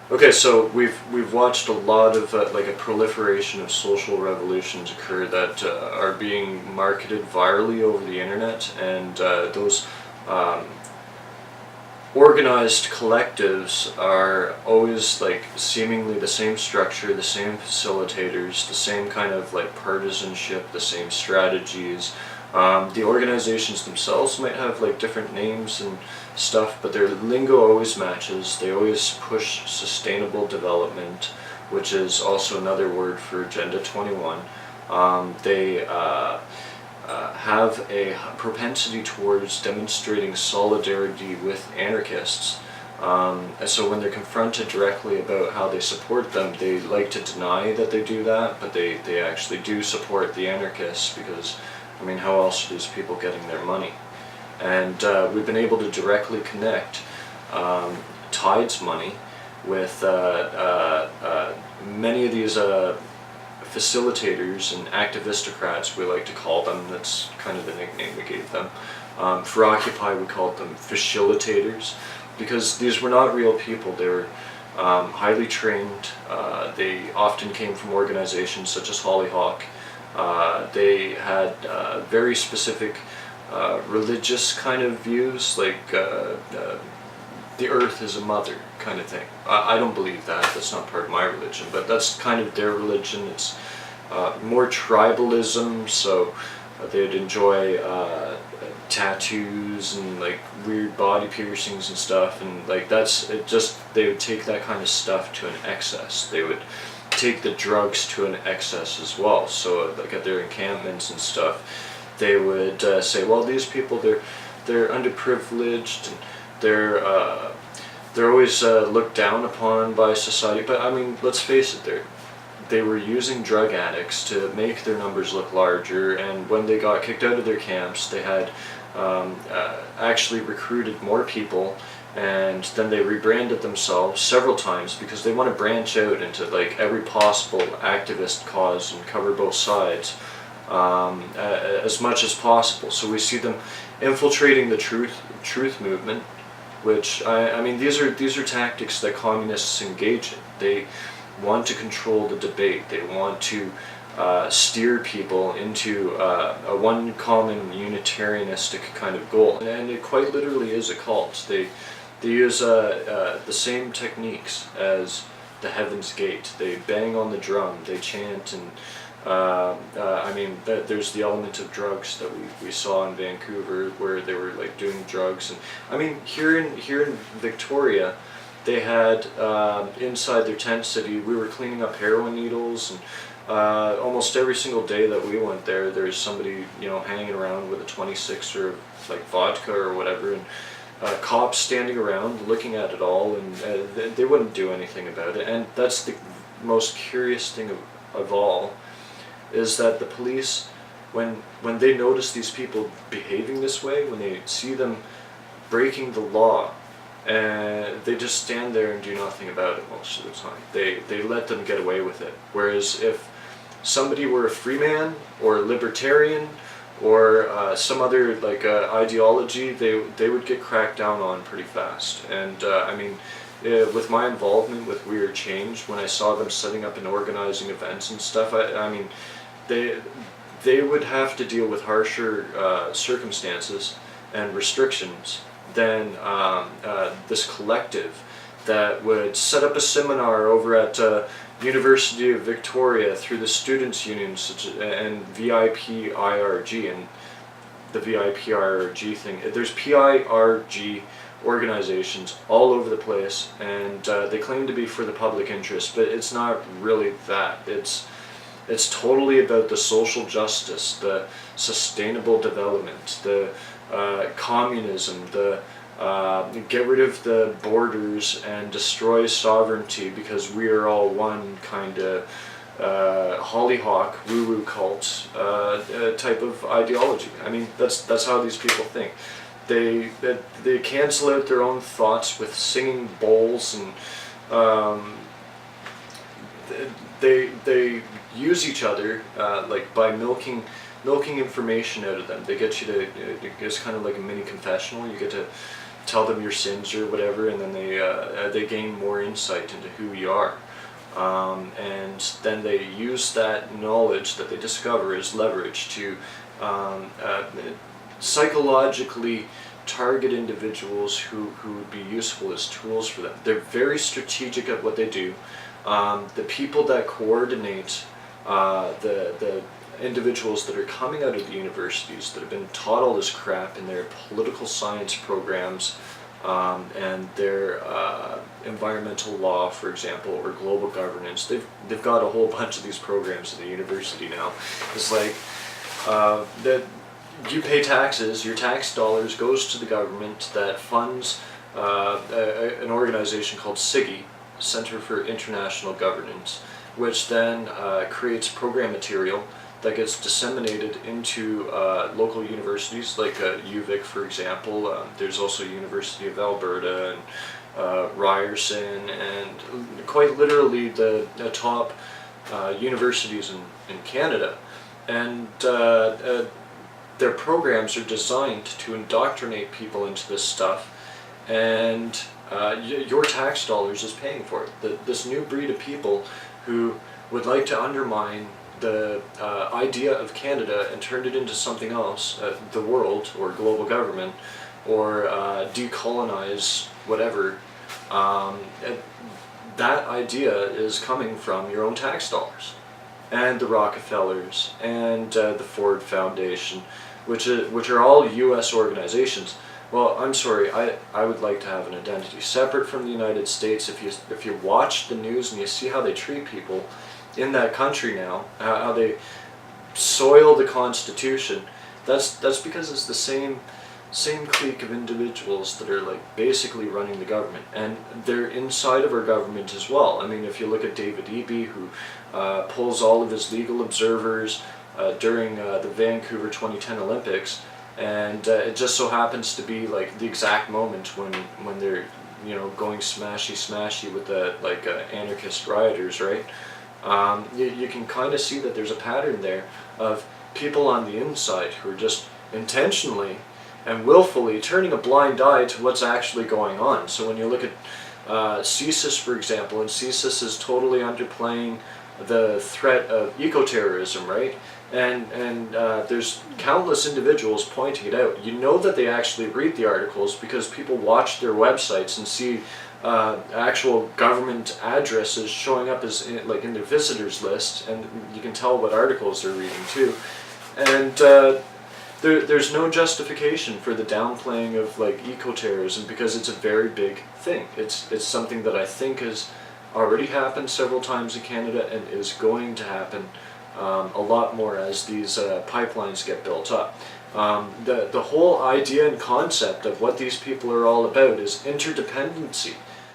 Okay, so we've watched a lot of like a proliferation of social revolutions occur that are being marketed virally over the internet, and those um, organized collectives are always like seemingly the same structure, the same facilitators, the same kind of like partisanship, the same strategies. The organizations themselves might have like different names and stuff, but their lingo always matches. They always push sustainable development, which is also another word for Agenda 21. They have a propensity towards demonstrating solidarity with anarchists. And so when they're confronted directly about how they support them, they like to deny that they do that, but they actually do support the anarchists because, I mean, how else are these people getting their money? And we've been able to directly connect Tide's money with many of these facilitators and activistocrats, we like to call them. That's kind of the nickname we gave them. For Occupy, we called them facilitators because these were not real people. They were highly trained. They often came from organizations such as Hollyhock. They had very specific religious kind of views, like the earth is a mother kind of thing. I don't believe that. That's not part of my religion, but that's kind of their religion. It's more tribalism, so they'd enjoy tattoos and like weird body piercings and stuff, and like that's it. Just they would take that kind of stuff to an excess. They would take the drugs to an excess as well. So like at their encampments and stuff, they would say, well, these people, they're underprivileged and they're always looked down upon by society. But I mean, let's face it, they were using drug addicts to make their numbers look larger, and when they got kicked out of their camps, they had actually recruited more people, and then they rebranded themselves several times because they want to branch out into like every possible activist cause and cover both sides as much as possible. So we see them infiltrating the truth movement, which I mean these are tactics that communists engage in. They want to control the debate. They want to steer people into a one common unitarianistic kind of goal, and it quite literally is a cult. They use the same techniques as the Heaven's Gate. They bang on the drum, they chant, and I mean, there's the element of drugs that we saw in Vancouver, where they were like doing drugs, and I mean here in Victoria, they had inside their tent city, we were cleaning up heroin needles, and almost every single day that we went there, there's somebody hanging around with a 26er of like vodka or whatever, and cops standing around looking at it all, and they wouldn't do anything about it. And that's the most curious thing of all, is that the police, when they notice these people behaving this way, when they see them breaking the law, and they just stand there and do nothing about it most of the time. They let them get away with it. Whereas if somebody were a free man or a libertarian or some other like ideology, they would get cracked down on pretty fast. And I mean, with my involvement with We Are Change, when I saw them setting up and organizing events and stuff, I mean, they would have to deal with harsher circumstances and restrictions than this collective that would set up a seminar over at University of Victoria through the Students' Union and VIPIRG, and the VIPIRG thing. There's PIRG organizations all over the place, and they claim to be for the public interest, but it's not really that. It's totally about the social justice, the sustainable development, the communism, the get rid of the borders and destroy sovereignty because we are all one kind of hollyhock, woo-woo cult type of ideology. I mean, that's how these people think. They cancel out their own thoughts with singing bowls, and they use each other like by milking information out of them. They get you to, it's kind of like a mini confessional. You get to tell them your sins or whatever, and then they gain more insight into who you are. And then they use that knowledge that they discover as leverage to psychologically target individuals who would be useful as tools for them. They're very strategic at what they do. The people that coordinate the individuals that are coming out of the universities that have been taught all this crap in their political science programs and their environmental law, for example, or global governance. They've got a whole bunch of these programs at the university now. It's like that you pay taxes, your tax dollars goes to the government that funds an organization called CIGI, Center for International Governance, which then creates program material that gets disseminated into local universities like UVic, for example. There's also University of Alberta and Ryerson, and quite literally the top universities in Canada. And their programs are designed to indoctrinate people into this stuff, and your tax dollars is paying for it. This new breed of people who would like to undermine the idea of Canada and turn it into something else, the world or global government, or decolonize whatever, that idea is coming from your own tax dollars, and the Rockefellers, and the Ford Foundation, which are all U.S. organizations. Well, I'm sorry, I would like to have an identity separate from the United States. If you watch the news and you see how they treat people in that country now, how they soil the Constitution, that's because it's the same clique of individuals that are like basically running the government, and they're inside of our government as well. I mean, if you look at David Eby, who pulls all of his legal observers during the Vancouver 2010 Olympics, and it just so happens to be like the exact moment when they're going smashy with the anarchist rioters, right? You can kind of see that there's a pattern there of people on the inside who are just intentionally and willfully turning a blind eye to what's actually going on. So when you look at CSIS, for example, and CSIS is totally underplaying the threat of eco-terrorism, right? And there's countless individuals pointing it out. You know that they actually read the articles because people watch their websites and see actual government addresses showing up as in their visitors list, and you can tell what articles they're reading too. And there's no justification for the downplaying of eco-terrorism because it's a very big thing. It's something that I think has already happened several times in Canada and is going to happen a lot more as these pipelines get built up. The whole idea and concept of what these people are all about is interdependency.